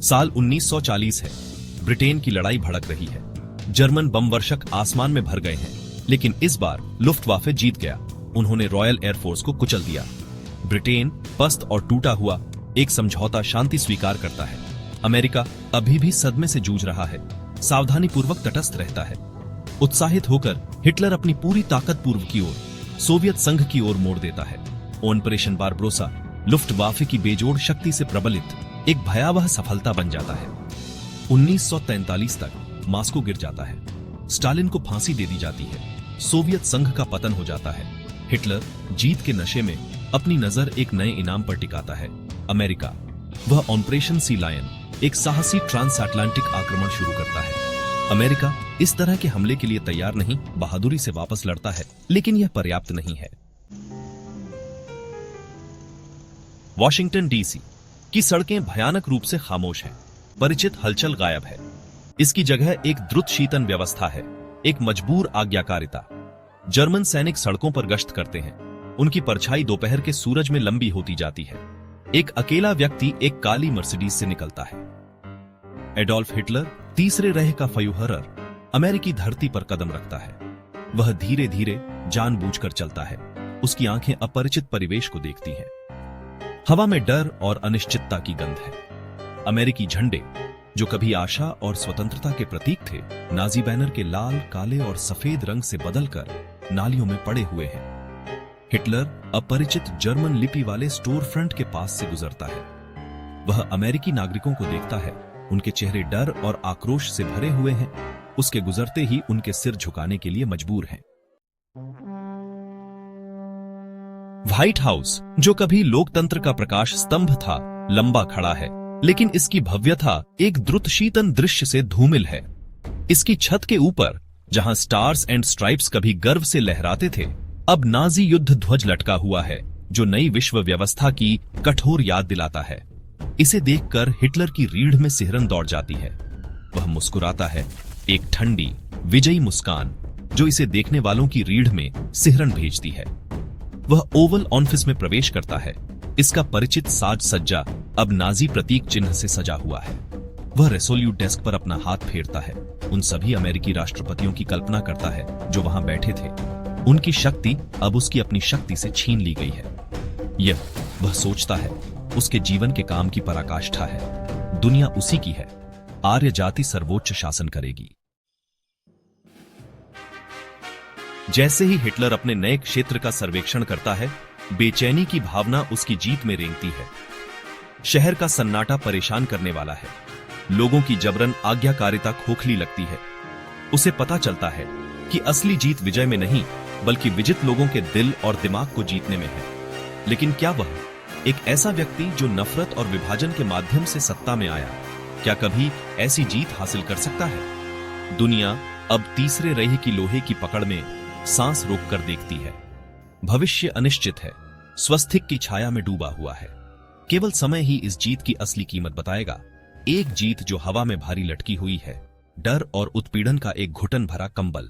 साल 1940 है। ब्रिटेन की लड़ाई भड़क रही है। जर्मन बम वर्षक आसमान में भर गए हैं, लेकिन इस बार लुफ्टवाफे जीत गया। उन्होंने रॉयल एयरफोर्स को कुचल दिया। ब्रिटेन पस्त और टूटा हुआ एक समझौता शांति स्वीकार करता है। अमेरिका अभी भी सदमे से जूझ रहा है, सावधानी पूर्वक तटस्थ रहता है। उत्साहित होकर हिटलर अपनी पूरी ताकत पूर्व की ओर, सोवियत संघ की ओर मोड़ देता है। ऑपरेशन बारबरोसा लुफ्टवाफे की बेजोड़ शक्ति से प्रबलित एक भयावह सफलता बन जाता है। 1943 तक मास्को गिर जाता है। स्टालिन को फांसी दे दी जाती है। सोवियत संघ का पतन हो जाता है। हिटलर जीत के नशे में अपनी नजर एक नए इनाम पर टिकाता है, अमेरिका। वह ऑपरेशन सी लायन, एक साहसी ट्रांस अटलांटिक आक्रमण शुरू करता है। अमेरिका इस तरह के हमले के लिए तैयार नहीं, बहादुरी से वापस लड़ता है, लेकिन यह पर्याप्त नहीं है। वॉशिंगटन डीसी की सड़कें भयानक रूप से खामोश हैं। परिचित हलचल गायब है। इसकी जगह एक द्रुत शीतन व्यवस्था है, एक मजबूर आज्ञाकारिता। जर्मन सैनिक सड़कों पर गश्त करते हैं। उनकी परछाई दोपहर के सूरज में लंबी होती जाती है। एक अकेला व्यक्ति एक काली मर्सिडीज से निकलता है। एडोल्फ हिटलर, तीसरे रेह का फ्यूहरर, अमेरिकी धरती पर कदम रखता है। वह धीरे धीरे जानबूझकर चलता है। उसकी आंखें अपरिचित परिवेश को देखती हैं। हवा में डर और अनिश्चितता की गंध है। अमेरिकी झंडे, जो कभी आशा और स्वतंत्रता के प्रतीक थे, नाजी बैनर के लाल, काले और सफेद रंग से बदलकर नालियों में पड़े हुए हैं। हिटलर अपरिचित जर्मन लिपि वाले स्टोर फ्रंट के पास से गुजरता है। वह अमेरिकी नागरिकों को देखता है। उनके चेहरे डर और आक्रोश से भरे हुए हैं। उसके गुजरते ही उनके सिर झुकाने के लिए मजबूर हैं। व्हाइट हाउस, जो कभी लोकतंत्र का प्रकाश स्तंभ था, लंबा खड़ा है, लेकिन इसकी भव्यता एक द्रुत शीतन दृश्य से धूमिल है। इसकी छत के ऊपर, जहां स्टार्स एंड स्ट्राइप्स कभी गर्व से लहराते थे, अब नाजी युद्ध ध्वज लटका हुआ है, जो नई विश्व व्यवस्था की कठोर याद दिलाता है। इसे देखकर हिटलर की रीढ़ में सिहरन दौड़ जाती है। वह मुस्कुराता है, एक ठंडी, विजयी मुस्कान, जो इसे देखने वालों की रीढ़ में सिहरन भेजती है। वह ओवल ऑफिस में प्रवेश करता है। इसका परिचित साज सज्जा अब नाजी प्रतीक चिन्ह से सजा हुआ है। वह रेसोल्यूट डेस्क पर अपना हाथ फेरता है। उन सभी अमेरिकी राष्ट्रपतियों की कल्पना करता है जो वहां बैठे थे। उनकी शक्ति अब उसकी अपनी शक्ति से छीन ली गई है। यह वह सोचता है, उसके जीवन के काम की पराकाष्ठा है। दुनिया उसी की है। आर्य जाति सर्वोच्च शासन करेगी। जैसे ही हिटलर अपने नए क्षेत्र का सर्वेक्षण करता है, बेचैनी की भावना उसकी जीत में रेंगती है। शहर का सन्नाटा परेशान करने वाला है। लोगों की जबरन आज्ञाकारिता खोखली लगती है। उसे पता चलता है कि असली जीत विजय में नहीं, बल्कि विजित लोगों के दिल और दिमाग को जीतने में है। लेकिन क्या वह, एक ऐसा व्यक्ति जो नफरत और विभाजन के माध्यम से सत्ता में आया, क्या कभी ऐसी जीत हासिल कर सकता है? दुनिया अब तीसरे रेह की लोहे की पकड़ में सांस रोककर देखती है। भविष्य अनिश्चित है, स्वस्तिक की छाया में डूबा हुआ है। केवल समय ही इस जीत की असली कीमत बताएगा। एक जीत जो हवा में भारी लटकी हुई है, डर और उत्पीड़न का एक घुटन भरा कंबल।